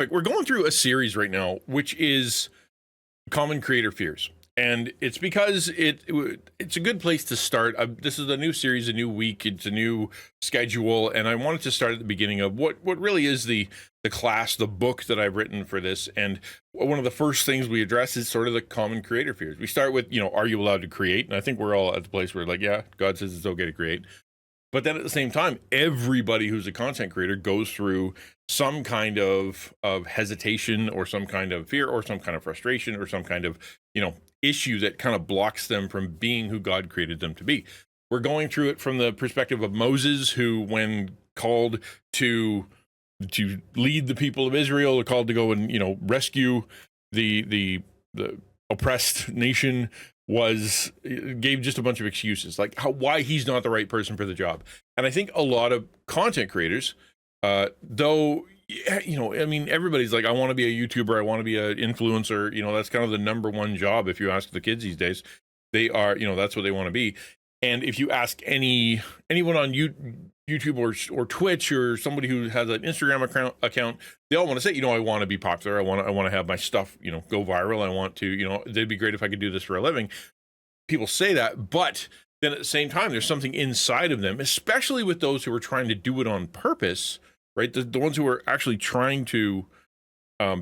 Like, we're going through a series right now, which is common creator fears. And it's because it's a good place to start. This is a new series, a new week, it's a new schedule, and I wanted to start at the beginning of what really is the class, the book that I've written for this. And one of the first things we address is sort of the common creator fears. We start with, are you allowed to create? And I think we're all at the place where, like, yeah, God says it's okay to create. But then at the same time, everybody who's a content creator goes through some kind of hesitation or some kind of fear or some kind of frustration or some kind of, issue that kind of blocks them from being who God created them to be. We're going through it from the perspective of Moses, who, when called to lead the people of Israel, or called to go and, rescue the oppressed nation, gave just a bunch of excuses, like why he's not the right person for the job. And I think a lot of content creators, though, everybody's like, I want to be a YouTuber, I want to be an influencer. That's kind of the number one job. If you ask the kids these days, they are, that's what they want to be. And if you ask anyone on YouTube or Twitch or somebody who has an Instagram account, they all want to say, I want to be popular. I want to have my stuff, go viral. I want to, it'd be great if I could do this for a living. People say that, but then at the same time, there's something inside of them, especially with those who are trying to do it on purpose, right? The ones who are actually trying to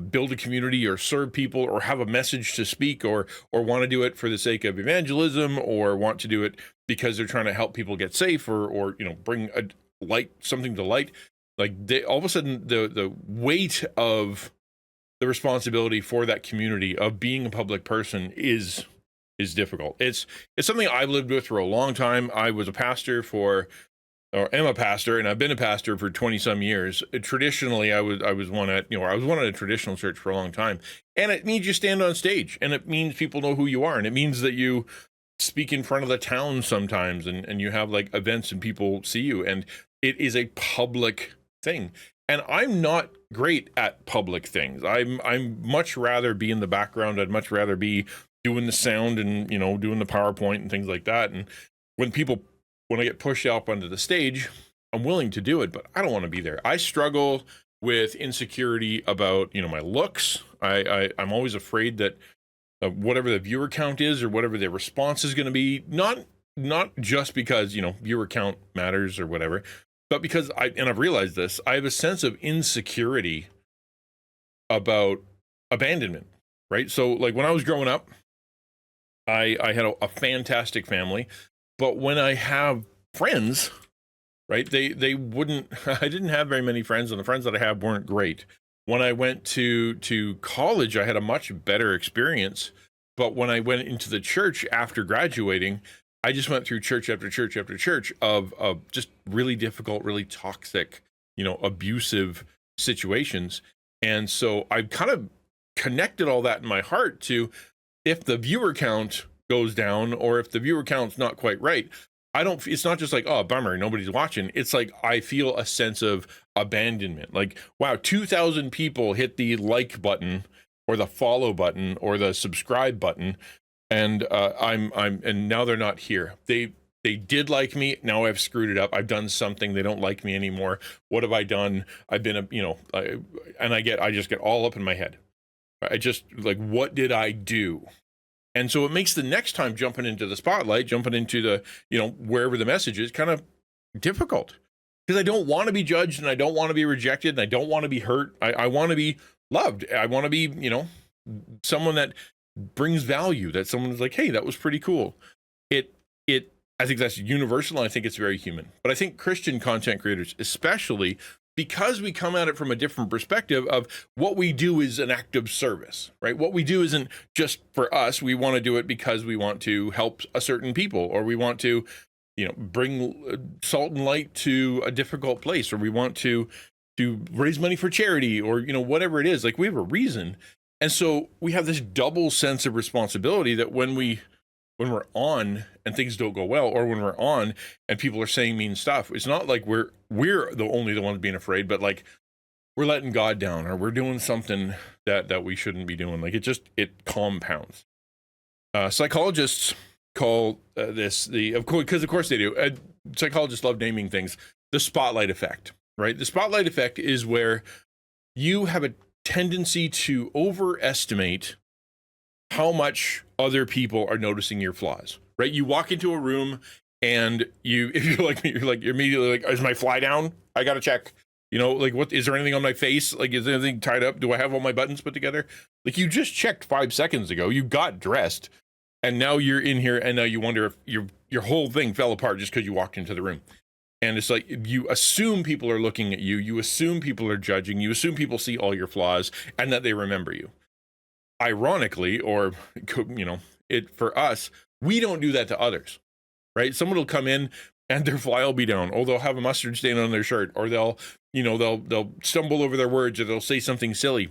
build a community or serve people or have a message to speak or want to do it for the sake of evangelism or want to do it because they're trying to help people get safe or bring something to light. Like, they all of a sudden the weight of the responsibility for that community of being a public person is difficult. It's something I've lived with for a long time. I was a pastor am a pastor, and I've been a pastor for 20 some years. Traditionally, I was one at a traditional church for a long time. And it means you stand on stage, and it means people know who you are. And it means that you speak in front of the town sometimes, and you have like events and people see you, and it is a public thing. And I'm not great at public things. I'm much rather be in the background. I'd much rather be doing the sound and, doing the PowerPoint and things like that. And when I get pushed up onto the stage, I'm willing to do it, but I don't want to be there. I struggle with insecurity about, my looks. I'm always afraid that whatever the viewer count is or whatever their response is going to be, not just because, viewer count matters or whatever, but because I've realized this, I have a sense of insecurity about abandonment, right? So, like, when I was growing up, I had a fantastic family. But when I have friends, right, they wouldn't, I didn't have very many friends, and the friends that I have weren't great. When I went to college, I had a much better experience. But when I went into the church after graduating, I just went through church after church after church of just really difficult, really toxic, abusive situations. And so I kind of connected all that in my heart to, if the viewer count goes down or if the viewer count's not quite right, it's not just like, oh, bummer, nobody's watching. It's like, I feel a sense of abandonment. Like, wow, 2,000 people hit the like button or the follow button or the subscribe button. And and now they're not here. They did like me. Now I've screwed it up. I've done something. They don't like me anymore. What have I done? I've been I just get all up in my head. I just, like, what did I do? And so it makes the next time jumping into the spotlight, jumping into the, wherever the message is, kind of difficult, because I don't want to be judged and I don't want to be rejected and I don't want to be hurt. I want to be loved. I want to be, someone that brings value, that someone's like, hey, that was pretty cool. I think that's universal, and I think it's very human. But I think Christian content creators, especially, because we come at it from a different perspective of what we do is an act of service, right? What we do isn't just for us. We want to do it because we want to help a certain people, or we want to, bring salt and light to a difficult place, or we want to raise money for charity, or, whatever it is. Like, we have a reason. And so we have this double sense of responsibility that when we're on and things don't go well, or when we're on and people are saying mean stuff, it's not like we're the only the ones being afraid, but like, we're letting God down, or we're doing something that we shouldn't be doing. Like, it compounds. Psychologists call this because of course they do. Psychologists love naming things, the spotlight effect, right? The spotlight effect is where you have tendency to overestimate how much other people are noticing your flaws, right? You walk into a room and if you're like me, you're immediately like, is my fly down? I got to check, like, what, is there anything on my face? Like, is anything tied up? Do I have all my buttons put together? Like, you just checked 5 seconds ago, you got dressed, and now you're in here, and now you wonder if your whole thing fell apart just because you walked into the room. And it's like, you assume people are looking at you, you assume people are judging, you assume people see all your flaws and that they remember you. Ironically, or for us, we don't do that to others, right? Someone will come in and their fly will be down, or they'll have a mustard stain on their shirt, or they'll stumble over their words, or they'll say something silly,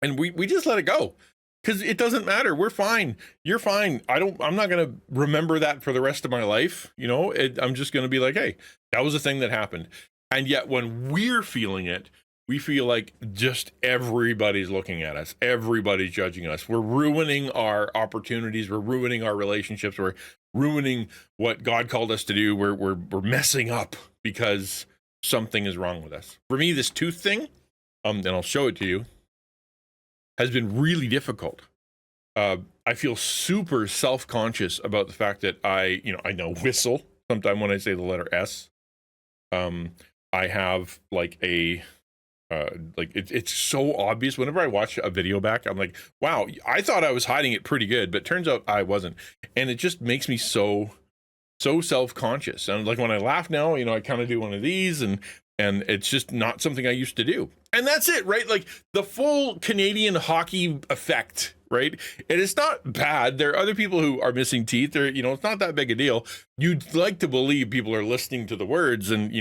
and we just let it go, because it doesn't matter. We're fine. You're fine. I'm not gonna remember that for the rest of my life. I'm just gonna be like, hey, that was a thing that happened. And yet, when we're feeling it, we feel like just everybody's looking at us. Everybody's judging us. We're ruining our opportunities. We're ruining our relationships. We're ruining what God called us to do. We're messing up because something is wrong with us. For me, this tooth thing, and I'll show it to you, has been really difficult. I feel super self-conscious about the fact that I know whistle sometime when I say the letter S. I have like it's so obvious. Whenever I watch a video back, I'm like, wow, I thought I was hiding it pretty good, but turns out I wasn't. And it just makes me so self-conscious. And like when I laugh now, I kind of do one of these, and it's just not something I used to do. And that's it, right? Like the full Canadian hockey effect, right? And it's not bad. There are other people who are missing teeth. It's not that big a deal. You'd like to believe people are listening to the words and,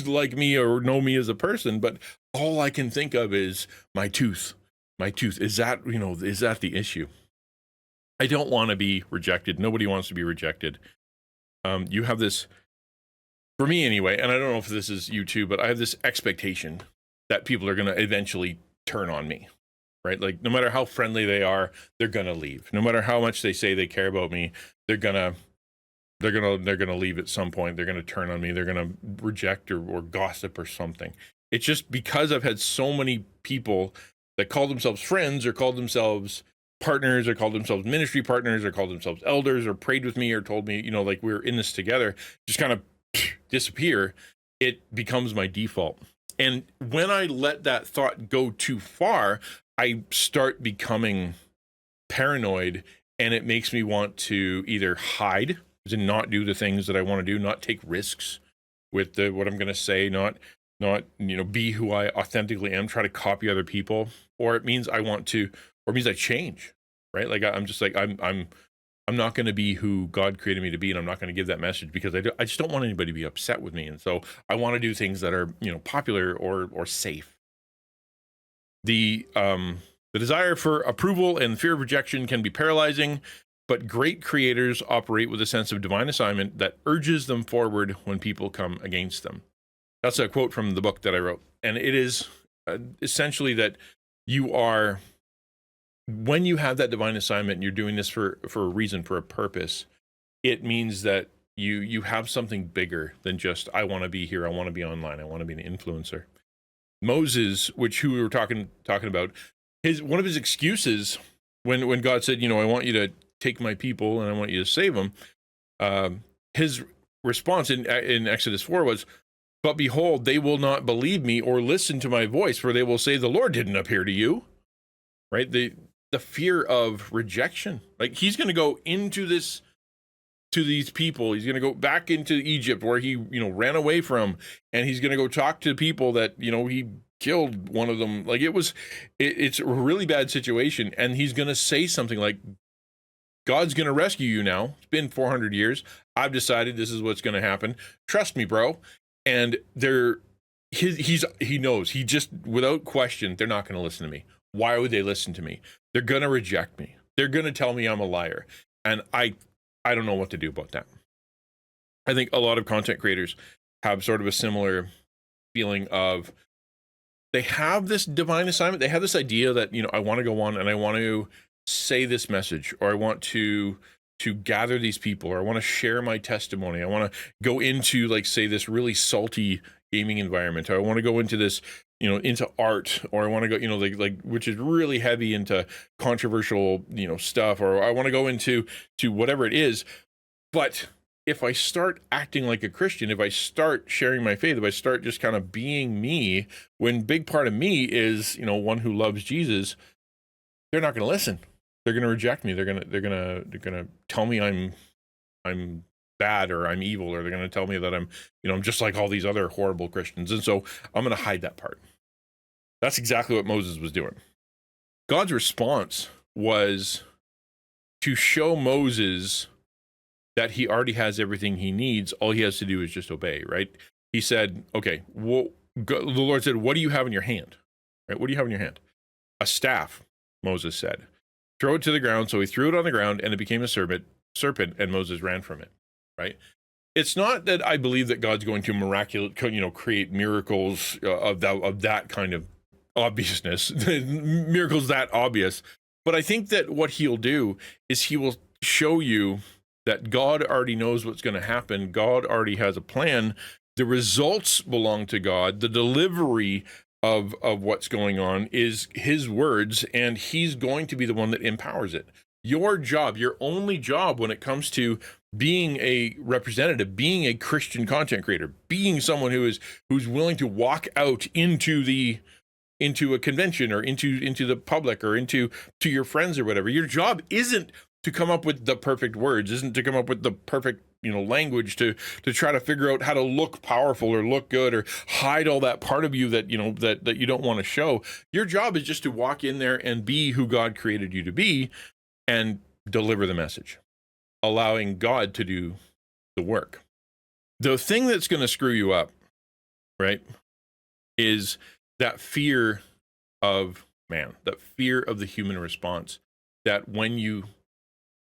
like me or know me as a person, but all I can think of is my tooth. Is that the issue? I don't want to be rejected. Nobody wants to be rejected. You have this, for me anyway, and I don't know if this is you too, but I have this expectation that people are going to eventually turn on me, right? Like no matter how friendly they are, they're going to leave. No matter how much they say they care about me, they're going to leave at some point. They're going to turn on me. They're going to reject or gossip or something. It's just because I've had so many people that call themselves friends or called themselves partners or called themselves ministry partners or called themselves elders or prayed with me or told me, like we're in this together, just kind of disappear. It becomes my default. And when I let that thought go too far, I start becoming paranoid, and it makes me want to either hide and not do the things that I want to do, not take risks with what I'm going to say, not be who I authentically am, try to copy other people, or it means I change, right? Like I'm just like I'm not going to be who God created me to be, and I'm not going to give that message because I just don't want anybody to be upset with me, and so I want to do things that are popular or safe. The desire for approval and fear of rejection can be paralyzing, but great creators operate with a sense of divine assignment that urges them forward when people come against them. That's a quote from the book that I wrote. And it is essentially that when you have that divine assignment and you're doing this for a reason, for a purpose, it means that you have something bigger than just, I want to be here, I want to be online, I want to be an influencer. Moses, who we were talking about, one of his excuses when God said, I want you to take my people and I want you to save them, his response in Exodus 4 was, but behold, they will not believe me or listen to my voice, for they will say, the Lord didn't appear to you, right? The fear of rejection. Like he's going to go into this, to these people. He's going to go back into Egypt where he, ran away from, and he's going to go talk to people that, he killed one of them. Like it's a really bad situation. And he's going to say something like, God's going to rescue you now. It's been 400 years. I've decided this is what's going to happen. Trust me, bro. And he knows, he just, without question, they're not going to listen to me. Why would they listen to me? They're going to reject me. They're going to tell me I'm a liar. And I don't know what to do about that. I think a lot of content creators have sort of a similar feeling of, they have this divine assignment. They have this idea that, I want to go on and I want to say this message, or I want to gather these people, or I want to share my testimony. I want to go into, like, say, this really salty gaming environment. Or I want to go into this into art, or I want to go, like which is really heavy into controversial, stuff, or I want to go into whatever it is. But if I start acting like a Christian, if I start sharing my faith, if I start just kind of being me, when big part of me is, one who loves Jesus, they're not going to listen. They're going to reject me. They're going to tell me I'm bad, or I'm evil, or they're going to tell me that I'm just like all these other horrible Christians. And so I'm going to hide that part. That's exactly what Moses was doing. God's response was to show Moses that he already has everything he needs. All he has to do is just obey, right? He said, okay, well, the Lord said, what do you have in your hand? Right? What do you have in your hand? A staff, Moses said. Throw it to the ground. So he threw it on the ground, and it became a serpent, and Moses ran from it, right? It's not that I believe that God's going to miraculously, create miracles of that kind of obviousness, miracles that obvious. But I think that what he'll do is he will show you that God already knows what's going to happen. God already has a plan. The results belong to God. The delivery of what's going on is his words, and he's going to be the one that empowers it. Your job, your only job when it comes to being a representative, being a Christian content creator, being someone who's willing to walk out into a convention, or into the public, or to your friends or whatever. Your job isn't to come up with the perfect words, isn't to come up with the perfect language to try to figure out how to look powerful or look good, or hide all that part of you that that you don't want to show. Your job is just to walk in there and be who God created you to be, and deliver the message, allowing God to do the work. The thing that's going to screw you up, right, is that fear of man, that fear of the human response, that when you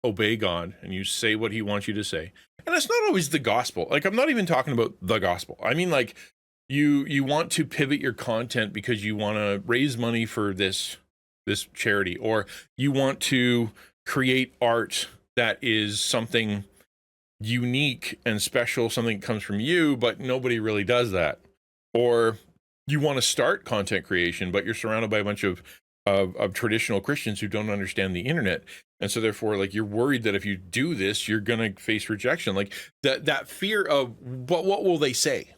obey God and you say what he wants you to say, and it's not always the gospel. Like, I'm not even talking about the gospel. I mean, like, you want to pivot your content because you want to raise money for this charity, or you want to create art that is something unique and special, something that comes from you, but nobody really does that. Or you want to start content creation, but you're surrounded by a bunch of traditional Christians who don't understand the internet. And so therefore, like, you're worried that if you do this, you're going to face rejection. Like that fear of, but what will they say?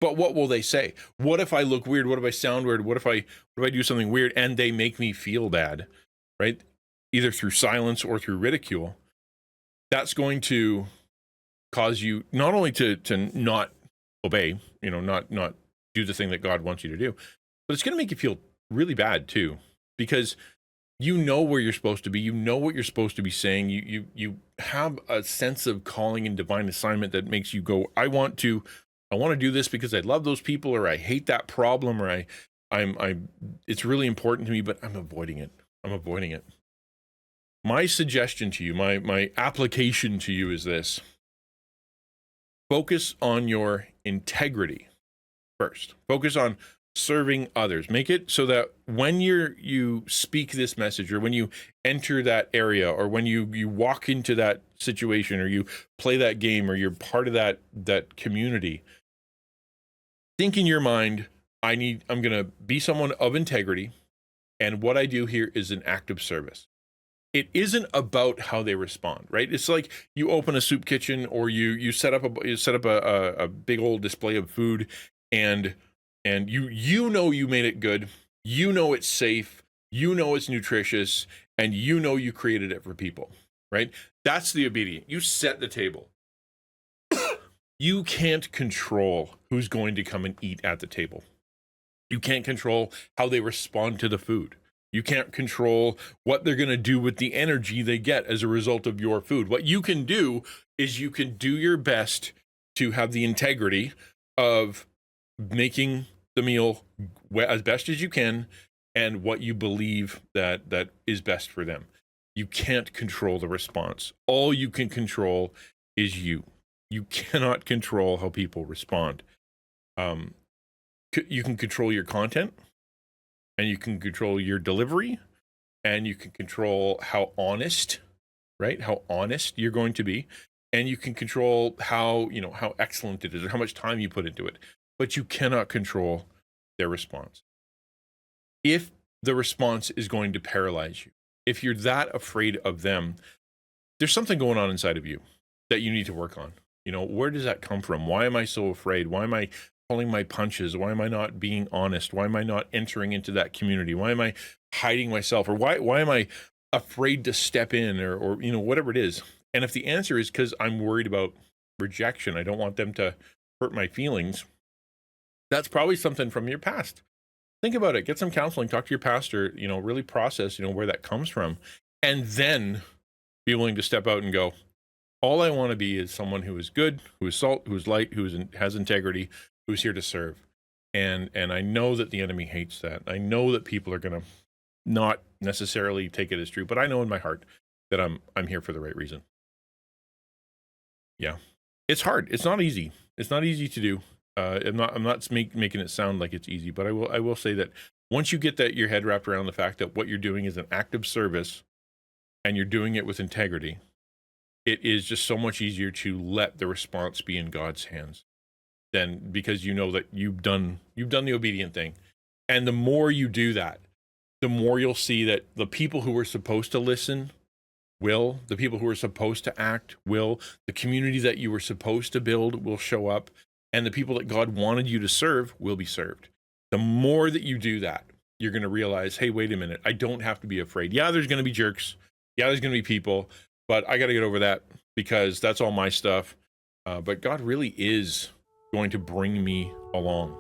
But what will they say? What if I look weird? What if I sound weird? What if I do something weird and they make me feel bad, right? Either through silence or through ridicule. That's going to cause you not only to not obey, not do the thing that God wants you to do, but it's going to make you feel really bad too, because you know where you're supposed to be. You know what you're supposed to be saying. You have a sense of calling and divine assignment that makes you go, I want to do this because I love those people, or I hate that problem, or I'm it's really important to me, but I'm avoiding it. My suggestion to you, my application to you is this: focus on your integrity first. Focus on serving others. Make it so that when you speak this message, or when you enter that area, or when you walk into that situation, or you play that game, or you're part of that community, think in your mind, I'm going to be someone of integrity, and what I do here is an act of service. It isn't about how they respond, right? It's like you open a soup kitchen, or you set up a big old display of food, and you made it good, it's safe, it's nutritious, and you created it for people, right? That's the obedient. You set the table. You can't control who's going to come and eat at the table. You can't control how they respond to the food. You can't control what they're going to do with the energy they get as a result of your food. What you can do is you can do your best to have the integrity of making the meal as best as you can, and what you believe that is best for them. You can't control the response. All you can control is you. You cannot control how people respond. You can control your content, and you can control your delivery, and you can control how honest, right? How honest you're going to be, and you can control how excellent it is, or how much time you put into it. But you cannot control their response. If the response is going to paralyze you, if you're that afraid of them, there's something going on inside of you that you need to work on. You know, where does that come from? Why am I so afraid? Why am I pulling my punches? Why am I not being honest? Why am I not entering into that community? Why am I hiding myself? Or why am I afraid to step in, or you know, whatever it is? And if the answer is because I'm worried about rejection, I don't want them to hurt my feelings, that's probably something from your past. Think about it. Get some counseling. Talk to your pastor. You know, really process, you know, where that comes from, and then be willing to step out and go, all I want to be is someone who is good, who is salt, who is light, has integrity, who's here to serve. And I know that the enemy hates that. I know that people are going to not necessarily take it as true, but I know in my heart that I'm here for the right reason. Yeah, it's hard. It's not easy. It's not easy to do. I'm not making it sound like it's easy, but I will say that once you get your head wrapped around the fact that what you're doing is an act of service and you're doing it with integrity, it is just so much easier to let the response be in God's hands, then, because you know that you've done the obedient thing. And the more you do that, the more you'll see that the people who were supposed to listen will, the people who are supposed to act will, the community that you were supposed to build will show up, and the people that God wanted you to serve will be served. The more that you do that, you're going to realize, hey, wait a minute, I don't have to be afraid. Yeah, there's going to be jerks. Yeah, there's going to be people, but I got to get over that because that's all my stuff. But God really is going to bring me along.